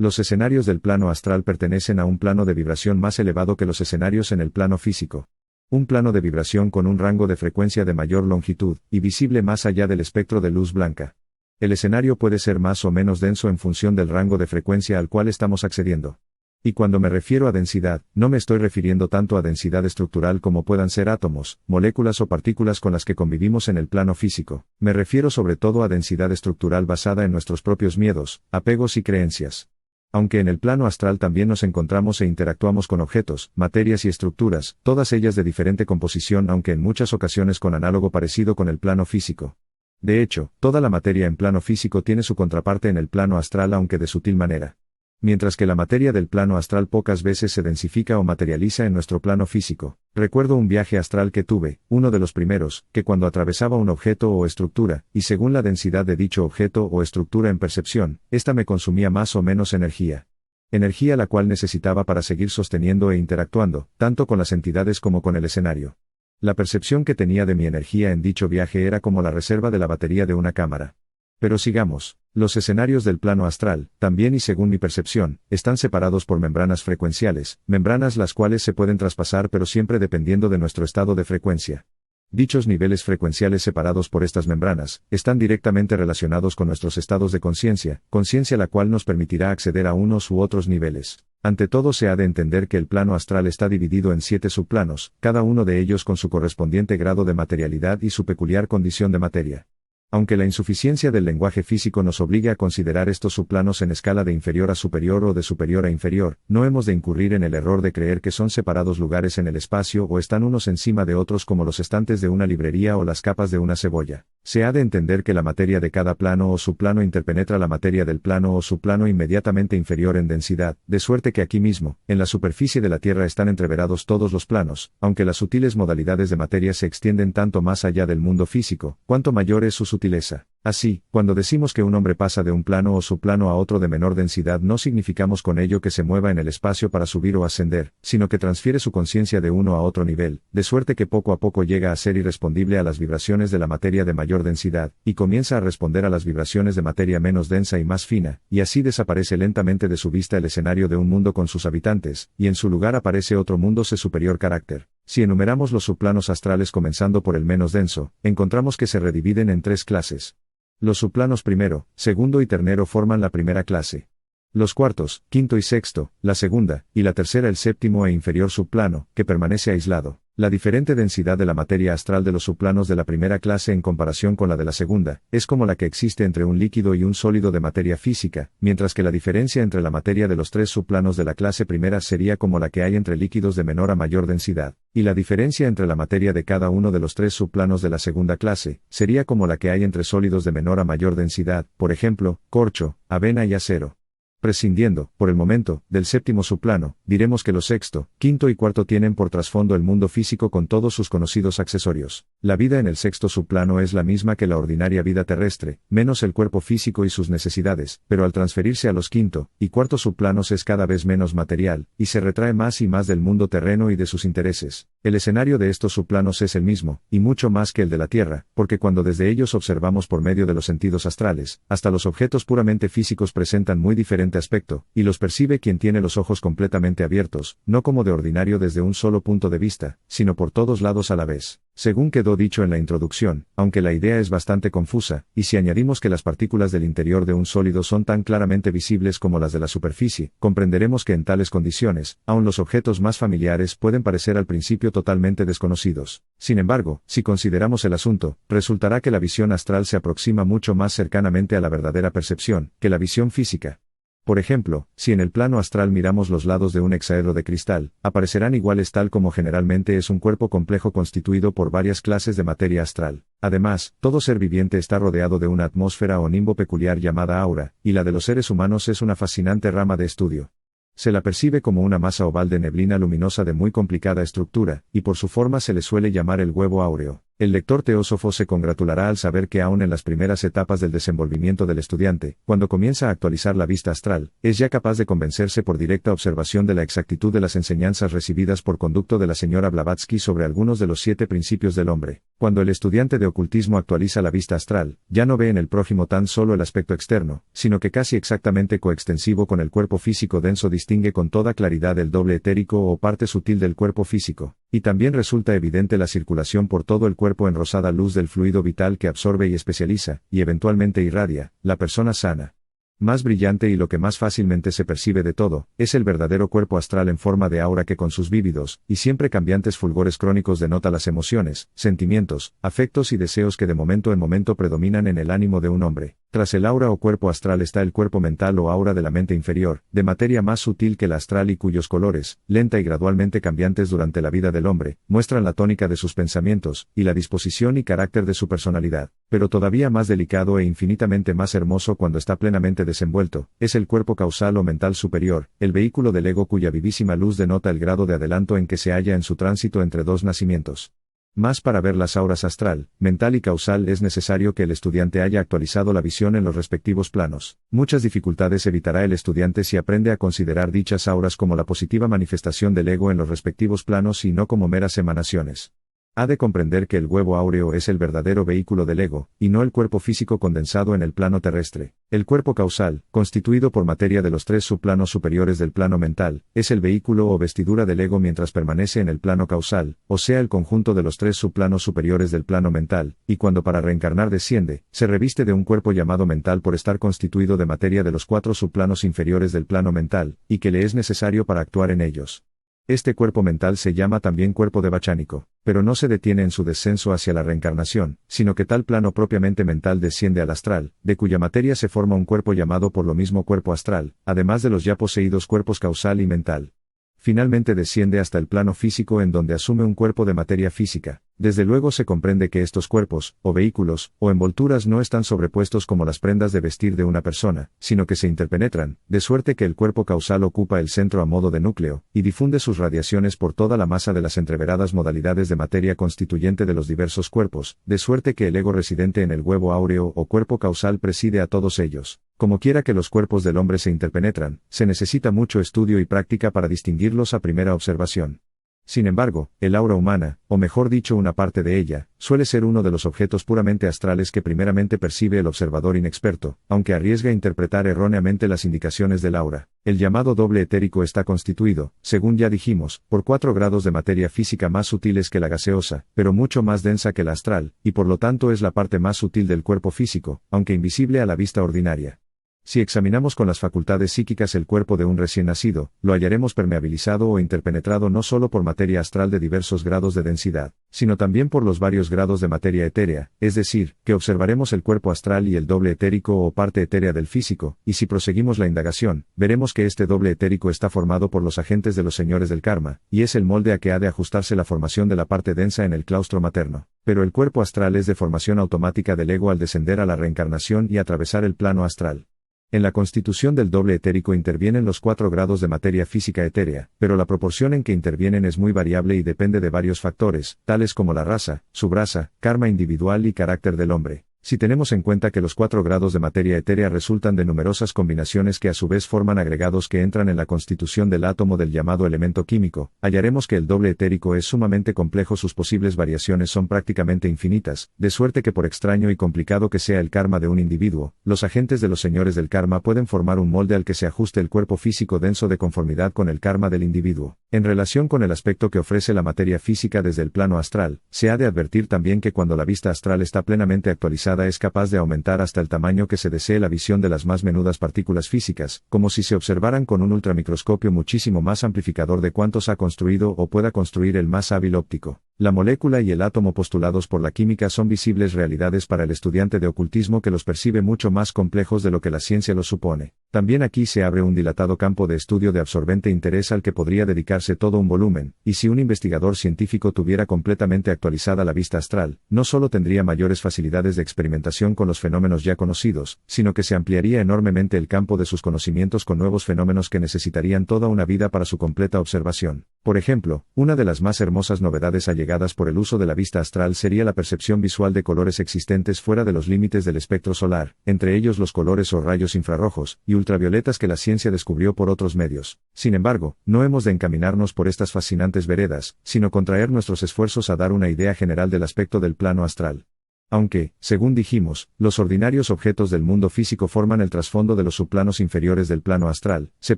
Los escenarios del plano astral pertenecen a un plano de vibración más elevado que los escenarios en el plano físico. Un plano de vibración con un rango de frecuencia de mayor longitud, y visible más allá del espectro de luz blanca. El escenario puede ser más o menos denso en función del rango de frecuencia al cual estamos accediendo. Y cuando me refiero a densidad, no me estoy refiriendo tanto a densidad estructural como puedan ser átomos, moléculas o partículas con las que convivimos en el plano físico. Me refiero sobre todo a densidad estructural basada en nuestros propios miedos, apegos y creencias. Aunque en el plano astral también nos encontramos e interactuamos con objetos, materias y estructuras, todas ellas de diferente composición, aunque en muchas ocasiones con análogo parecido con el plano físico. De hecho, toda la materia en plano físico tiene su contraparte en el plano astral, aunque de sutil manera. Mientras que la materia del plano astral pocas veces se densifica o materializa en nuestro plano físico. Recuerdo un viaje astral que tuve, uno de los primeros, que cuando atravesaba un objeto o estructura, y según la densidad de dicho objeto o estructura en percepción, ésta me consumía más o menos energía. Energía la cual necesitaba para seguir sosteniendo e interactuando, tanto con las entidades como con el escenario. La percepción que tenía de mi energía en dicho viaje era como la reserva de la batería de una cámara. Pero sigamos. Los escenarios del plano astral, también y según mi percepción, están separados por membranas frecuenciales, membranas las cuales se pueden traspasar pero siempre dependiendo de nuestro estado de frecuencia. Dichos niveles frecuenciales separados por estas membranas, están directamente relacionados con nuestros estados de conciencia, conciencia la cual nos permitirá acceder a unos u otros niveles. Ante todo se ha de entender que el plano astral está dividido en 7 subplanos, cada uno de ellos con su correspondiente grado de materialidad y su peculiar condición de materia. Aunque la insuficiencia del lenguaje físico nos obligue a considerar estos subplanos en escala de inferior a superior o de superior a inferior, no hemos de incurrir en el error de creer que son separados lugares en el espacio o están unos encima de otros como los estantes de una librería o las capas de una cebolla. Se ha de entender que la materia de cada plano o subplano interpenetra la materia del plano o subplano inmediatamente inferior en densidad, de suerte que aquí mismo, en la superficie de la Tierra están entreverados todos los planos, aunque las sutiles modalidades de materia se extienden tanto más allá del mundo físico, cuanto mayor es su sutileza. Así, cuando decimos que un hombre pasa de un plano o subplano a otro de menor densidad, no significamos con ello que se mueva en el espacio para subir o ascender, sino que transfiere su conciencia de uno a otro nivel, de suerte que poco a poco llega a ser irrespondible a las vibraciones de la materia de mayor densidad, y comienza a responder a las vibraciones de materia menos densa y más fina, y así desaparece lentamente de su vista el escenario de un mundo con sus habitantes, y en su lugar aparece otro mundo de superior carácter. Si enumeramos los subplanos astrales comenzando por el menos denso, encontramos que se redividen en 3 clases. Los subplanos primero, segundo y ternero forman la primera clase. Los cuartos, quinto y sexto, la segunda, y la tercera el séptimo e inferior subplano, que permanece aislado. La diferente densidad de la materia astral de los subplanos de la primera clase en comparación con la de la segunda, es como la que existe entre un líquido y un sólido de materia física, mientras que la diferencia entre la materia de los 3 subplanos de la clase primera sería como la que hay entre líquidos de menor a mayor densidad, y la diferencia entre la materia de cada uno de los 3 subplanos de la segunda clase, sería como la que hay entre sólidos de menor a mayor densidad, por ejemplo, corcho, avena y acero. Prescindiendo, por el momento, del séptimo subplano, diremos que los sexto, quinto y cuarto tienen por trasfondo el mundo físico con todos sus conocidos accesorios. La vida en el sexto subplano es la misma que la ordinaria vida terrestre, menos el cuerpo físico y sus necesidades, pero al transferirse a los quinto y cuarto subplanos es cada vez menos material, y se retrae más y más del mundo terreno y de sus intereses. El escenario de estos subplanos es el mismo, y mucho más que el de la Tierra, porque cuando desde ellos observamos por medio de los sentidos astrales, hasta los objetos puramente físicos presentan muy diferente aspecto, y los percibe quien tiene los ojos completamente abiertos, no como de ordinario desde un solo punto de vista, sino por todos lados a la vez. Según quedó dicho en la introducción, aunque la idea es bastante confusa, y si añadimos que las partículas del interior de un sólido son tan claramente visibles como las de la superficie, comprenderemos que en tales condiciones, aun los objetos más familiares pueden parecer al principio totalmente desconocidos. Sin embargo, si consideramos el asunto, resultará que la visión astral se aproxima mucho más cercanamente a la verdadera percepción, que la visión física. Por ejemplo, si en el plano astral miramos los lados de un hexaedro de cristal, aparecerán iguales tal como generalmente es un cuerpo complejo constituido por varias clases de materia astral. Además, todo ser viviente está rodeado de una atmósfera o nimbo peculiar llamada aura, y la de los seres humanos es una fascinante rama de estudio. Se la percibe como una masa oval de neblina luminosa de muy complicada estructura, y por su forma se le suele llamar el huevo áureo. El lector teósofo se congratulará al saber que aún en las primeras etapas del desenvolvimiento del estudiante, cuando comienza a actualizar la vista astral, es ya capaz de convencerse por directa observación de la exactitud de las enseñanzas recibidas por conducto de la señora Blavatsky sobre algunos de los 7 principios del hombre. Cuando el estudiante de ocultismo actualiza la vista astral, ya no ve en el prójimo tan solo el aspecto externo, sino que casi exactamente coextensivo con el cuerpo físico denso distingue con toda claridad el doble etérico o parte sutil del cuerpo físico, y también resulta evidente la circulación por todo el cuerpo en rosada luz del fluido vital que absorbe y especializa, y eventualmente irradia, la persona sana. Más brillante y lo que más fácilmente se percibe de todo, es el verdadero cuerpo astral en forma de aura que con sus vívidos, y siempre cambiantes fulgores crónicos denota las emociones, sentimientos, afectos y deseos que de momento en momento predominan en el ánimo de un hombre. Tras el aura o cuerpo astral está el cuerpo mental o aura de la mente inferior, de materia más sutil que la astral y cuyos colores, lenta y gradualmente cambiantes durante la vida del hombre, muestran la tónica de sus pensamientos, y la disposición y carácter de su personalidad. Pero todavía más delicado e infinitamente más hermoso cuando está plenamente desenvuelto, es el cuerpo causal o mental superior, el vehículo del ego cuya vivísima luz denota el grado de adelanto en que se halla en su tránsito entre dos nacimientos. Más para ver las auras astral, mental y causal es necesario que el estudiante haya actualizado la visión en los respectivos planos. Muchas dificultades evitará el estudiante si aprende a considerar dichas auras como la positiva manifestación del ego en los respectivos planos y no como meras emanaciones. Ha de comprender que el huevo áureo es el verdadero vehículo del ego, y no el cuerpo físico condensado en el plano terrestre. El cuerpo causal, constituido por materia de los 3 subplanos superiores del plano mental, es el vehículo o vestidura del ego mientras permanece en el plano causal, o sea el conjunto de los 3 subplanos superiores del plano mental, y cuando para reencarnar desciende, se reviste de un cuerpo llamado mental por estar constituido de materia de los 4 subplanos inferiores del plano mental, y que le es necesario para actuar en ellos. Este cuerpo mental se llama también cuerpo devachánico, pero no se detiene en su descenso hacia la reencarnación, sino que tal plano propiamente mental desciende al astral, de cuya materia se forma un cuerpo llamado por lo mismo cuerpo astral, además de los ya poseídos cuerpos causal y mental. Finalmente desciende hasta el plano físico en donde asume un cuerpo de materia física. Desde luego se comprende que estos cuerpos, o vehículos, o envolturas no están sobrepuestos como las prendas de vestir de una persona, sino que se interpenetran, de suerte que el cuerpo causal ocupa el centro a modo de núcleo, y difunde sus radiaciones por toda la masa de las entreveradas modalidades de materia constituyente de los diversos cuerpos, de suerte que el ego residente en el huevo áureo o cuerpo causal preside a todos ellos. Como quiera que los cuerpos del hombre se interpenetran, se necesita mucho estudio y práctica para distinguirlos a primera observación. Sin embargo, el aura humana, o mejor dicho una parte de ella, suele ser uno de los objetos puramente astrales que primeramente percibe el observador inexperto, aunque arriesga interpretar erróneamente las indicaciones del aura. El llamado doble etérico está constituido, según ya dijimos, por 4 grados de materia física más sutiles que la gaseosa, pero mucho más densa que la astral, y por lo tanto es la parte más sutil del cuerpo físico, aunque invisible a la vista ordinaria. Si examinamos con las facultades psíquicas el cuerpo de un recién nacido, lo hallaremos permeabilizado o interpenetrado no solo por materia astral de diversos grados de densidad, sino también por los varios grados de materia etérea, es decir, que observaremos el cuerpo astral y el doble etérico o parte etérea del físico, y si proseguimos la indagación, veremos que este doble etérico está formado por los agentes de los señores del karma, y es el molde a que ha de ajustarse la formación de la parte densa en el claustro materno. Pero el cuerpo astral es de formación automática del ego al descender a la reencarnación y atravesar el plano astral. En la constitución del doble etérico intervienen los 4 grados de materia física etérea, pero la proporción en que intervienen es muy variable y depende de varios factores, tales como la raza, subraza, karma individual y carácter del hombre. Si tenemos en cuenta que los 4 grados de materia etérea resultan de numerosas combinaciones que a su vez forman agregados que entran en la constitución del átomo del llamado elemento químico, hallaremos que el doble etérico es sumamente complejo, sus posibles variaciones son prácticamente infinitas, de suerte que por extraño y complicado que sea el karma de un individuo, los agentes de los señores del karma pueden formar un molde al que se ajuste el cuerpo físico denso de conformidad con el karma del individuo. En relación con el aspecto que ofrece la materia física desde el plano astral, se ha de advertir también que cuando la vista astral está plenamente actualizada es capaz de aumentar hasta el tamaño que se desee la visión de las más menudas partículas físicas, como si se observaran con un ultramicroscopio muchísimo más amplificador de cuantos ha construido o pueda construir el más hábil óptico. La molécula y el átomo postulados por la química son visibles realidades para el estudiante de ocultismo que los percibe mucho más complejos de lo que la ciencia los supone. También aquí se abre un dilatado campo de estudio de absorbente interés al que podría dedicarse todo un volumen, y si un investigador científico tuviera completamente actualizada la vista astral, no solo tendría mayores facilidades de experimentación con los fenómenos ya conocidos, sino que se ampliaría enormemente el campo de sus conocimientos con nuevos fenómenos que necesitarían toda una vida para su completa observación. Por ejemplo, una de las más hermosas novedades allegadas por el uso de la vista astral sería la percepción visual de colores existentes fuera de los límites del espectro solar, entre ellos los colores o rayos infrarrojos y ultravioletas que la ciencia descubrió por otros medios. Sin embargo, no hemos de encaminarnos por estas fascinantes veredas, sino contraer nuestros esfuerzos a dar una idea general del aspecto del plano astral. Aunque, según dijimos, los ordinarios objetos del mundo físico forman el trasfondo de los subplanos inferiores del plano astral, se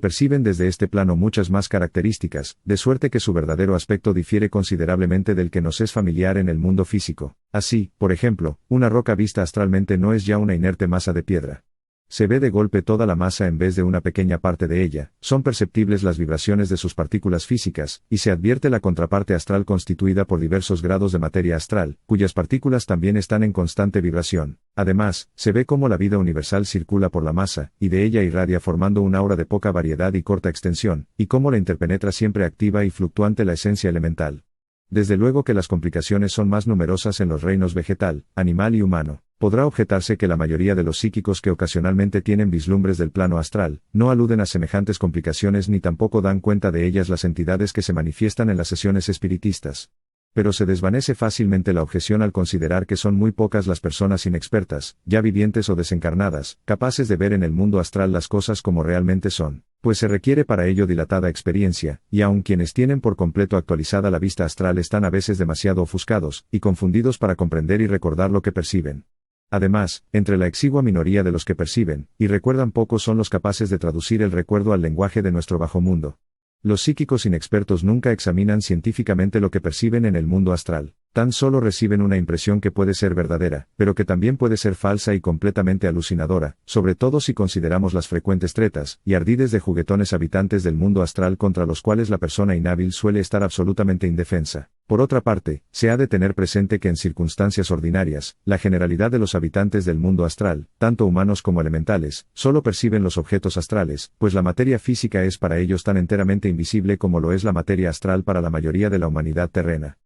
perciben desde este plano muchas más características, de suerte que su verdadero aspecto difiere considerablemente del que nos es familiar en el mundo físico. Así, por ejemplo, una roca vista astralmente no es ya una inerte masa de piedra. Se ve de golpe toda la masa en vez de una pequeña parte de ella, son perceptibles las vibraciones de sus partículas físicas, y se advierte la contraparte astral constituida por diversos grados de materia astral, cuyas partículas también están en constante vibración. Además, se ve cómo la vida universal circula por la masa, y de ella irradia formando un aura de poca variedad y corta extensión, y cómo la interpenetra siempre activa y fluctuante la esencia elemental. Desde luego que las complicaciones son más numerosas en los reinos vegetal, animal y humano. Podrá objetarse que la mayoría de los psíquicos que ocasionalmente tienen vislumbres del plano astral, no aluden a semejantes complicaciones ni tampoco dan cuenta de ellas las entidades que se manifiestan en las sesiones espiritistas. Pero se desvanece fácilmente la objeción al considerar que son muy pocas las personas inexpertas, ya vivientes o desencarnadas, capaces de ver en el mundo astral las cosas como realmente son, pues se requiere para ello dilatada experiencia, y aun quienes tienen por completo actualizada la vista astral están a veces demasiado ofuscados y confundidos para comprender y recordar lo que perciben. Además, entre la exigua minoría de los que perciben y recuerdan poco son los capaces de traducir el recuerdo al lenguaje de nuestro bajo mundo. Los psíquicos inexpertos nunca examinan científicamente lo que perciben en el mundo astral, tan solo reciben una impresión que puede ser verdadera, pero que también puede ser falsa y completamente alucinadora, sobre todo si consideramos las frecuentes tretas y ardides de juguetones habitantes del mundo astral contra los cuales la persona inhábil suele estar absolutamente indefensa. Por otra parte, se ha de tener presente que en circunstancias ordinarias, la generalidad de los habitantes del mundo astral, tanto humanos como elementales, solo perciben los objetos astrales, pues la materia física es para ellos tan enteramente invisible como lo es la materia astral para la mayoría de la humanidad terrena.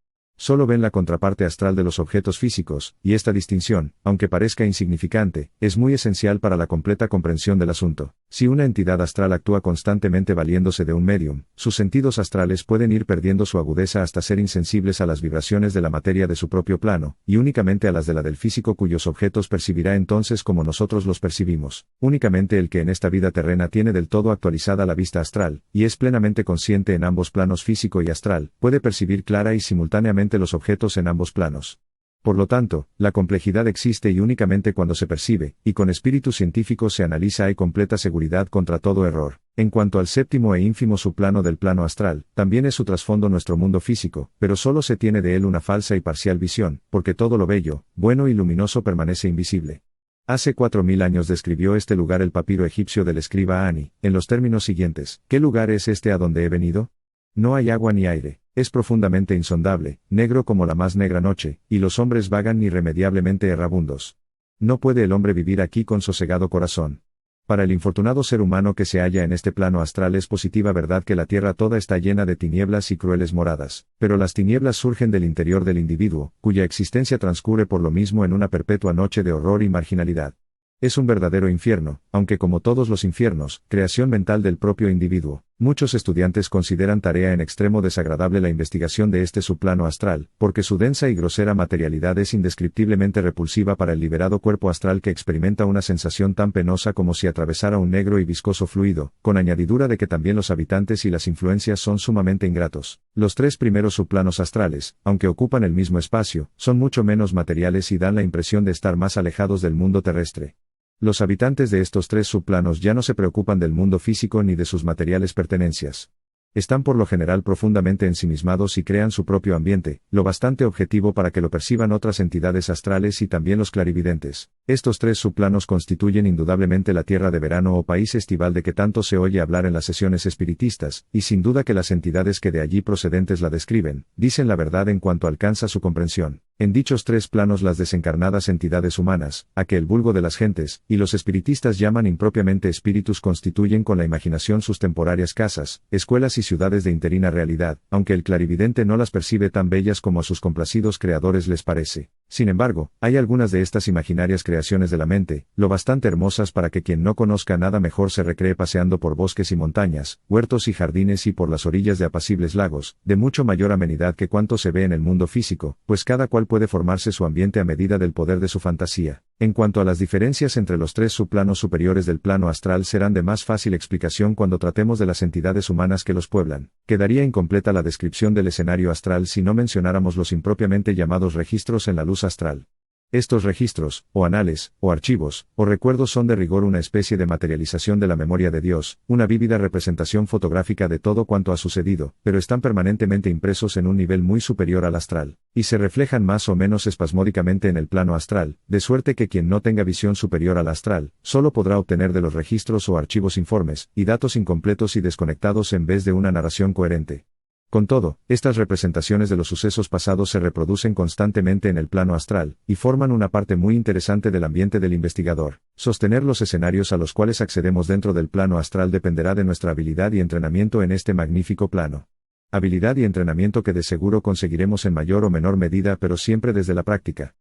Solo ven la contraparte astral de los objetos físicos, y esta distinción, aunque parezca insignificante, es muy esencial para la completa comprensión del asunto. Si una entidad astral actúa constantemente valiéndose de un medium, sus sentidos astrales pueden ir perdiendo su agudeza hasta ser insensibles a las vibraciones de la materia de su propio plano, y únicamente a las de la del físico cuyos objetos percibirá entonces como nosotros los percibimos. Únicamente el que en esta vida terrena tiene del todo actualizada la vista astral, y es plenamente consciente en ambos planos físico y astral, puede percibir clara y simultáneamente los objetos en ambos planos. Por lo tanto, la complejidad existe y únicamente cuando se percibe, y con espíritu científico se analiza hay completa seguridad contra todo error. En cuanto al séptimo e ínfimo subplano del plano astral, también es su trasfondo nuestro mundo físico, pero solo se tiene de él una falsa y parcial visión, porque todo lo bello, bueno y luminoso permanece invisible. Hace 4000 años describió este lugar el papiro egipcio del escriba Ani, en los términos siguientes: ¿qué lugar es este a donde he venido? No hay agua ni aire, es profundamente insondable, negro como la más negra noche, y los hombres vagan irremediablemente errabundos. No puede el hombre vivir aquí con sosegado corazón. Para el infortunado ser humano que se halla en este plano astral es positiva verdad que la tierra toda está llena de tinieblas y crueles moradas, pero las tinieblas surgen del interior del individuo, cuya existencia transcurre por lo mismo en una perpetua noche de horror y marginalidad. Es un verdadero infierno, aunque como todos los infiernos, creación mental del propio individuo. Muchos estudiantes consideran tarea en extremo desagradable la investigación de este subplano astral, porque su densa y grosera materialidad es indescriptiblemente repulsiva para el liberado cuerpo astral que experimenta una sensación tan penosa como si atravesara un negro y viscoso fluido, con añadidura de que también los habitantes y las influencias son sumamente ingratos. Los tres primeros subplanos astrales, aunque ocupan el mismo espacio, son mucho menos materiales y dan la impresión de estar más alejados del mundo terrestre. Los habitantes de estos tres subplanos ya no se preocupan del mundo físico ni de sus materiales pertenencias. Están por lo general profundamente ensimismados y crean su propio ambiente, lo bastante objetivo para que lo perciban otras entidades astrales y también los clarividentes. Estos tres subplanos constituyen indudablemente la tierra de verano o país estival de que tanto se oye hablar en las sesiones espiritistas, y sin duda que las entidades que de allí procedentes la describen, dicen la verdad en cuanto alcanza su comprensión. En dichos tres planos las desencarnadas entidades humanas, a que el vulgo de las gentes, y los espiritistas llaman impropiamente espíritus, constituyen con la imaginación sus temporarias casas, escuelas y ciudades de interina realidad, aunque el clarividente no las percibe tan bellas como a sus complacidos creadores les parece. Sin embargo, hay algunas de estas imaginarias creaciones de la mente, lo bastante hermosas para que quien no conozca nada mejor se recree paseando por bosques y montañas, huertos y jardines y por las orillas de apacibles lagos, de mucho mayor amenidad que cuanto se ve en el mundo físico, pues cada cual puede formarse su ambiente a medida del poder de su fantasía. En cuanto a las diferencias entre los tres subplanos superiores del plano astral serán de más fácil explicación cuando tratemos de las entidades humanas que los pueblan. Quedaría incompleta la descripción del escenario astral si no mencionáramos los impropiamente llamados registros en la luz astral. Estos registros, o anales, o archivos, o recuerdos son de rigor una especie de materialización de la memoria de Dios, una vívida representación fotográfica de todo cuanto ha sucedido, pero están permanentemente impresos en un nivel muy superior al astral, y se reflejan más o menos espasmódicamente en el plano astral, de suerte que quien no tenga visión superior al astral, solo podrá obtener de los registros o archivos informes, y datos incompletos y desconectados en vez de una narración coherente. Con todo, estas representaciones de los sucesos pasados se reproducen constantemente en el plano astral, y forman una parte muy interesante del ambiente del investigador. Sostener los escenarios a los cuales accedemos dentro del plano astral dependerá de nuestra habilidad y entrenamiento en este magnífico plano. Habilidad y entrenamiento que de seguro conseguiremos en mayor o menor medida pero siempre desde la práctica.